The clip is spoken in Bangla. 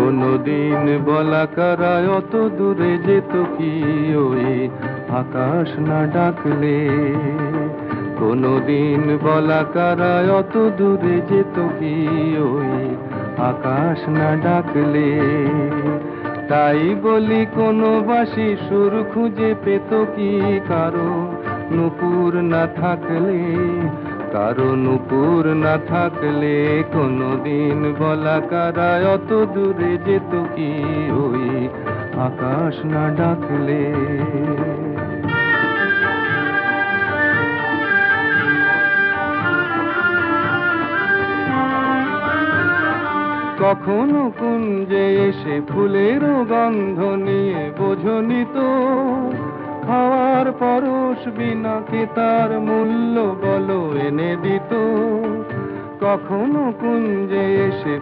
কোনদিন বলা কারায় অত দূরে যেত কি ওই আকাশ না ডাকলে? কোনদিন বলা কারায় অত দূরে যেত কি ওই আকাশ না ডাকলে? তাই বলি কোনো বাঁশি সুর খুঁজে পেত কি কারো নূপুর না থাকলে? কারো নূপুর না থাকলে কোনদিন বলা কারায় অত দূরে যেত কি ওই আকাশ না ডাকলে? কখনো কুঞ্জে এসে ফুলেরও গন্ধ নিয়ে বোঝনি তো হাওয়ার পরশ বিনা কে তার মূল্য বলো এনে দিত? কখনো কুঞ্জে এসে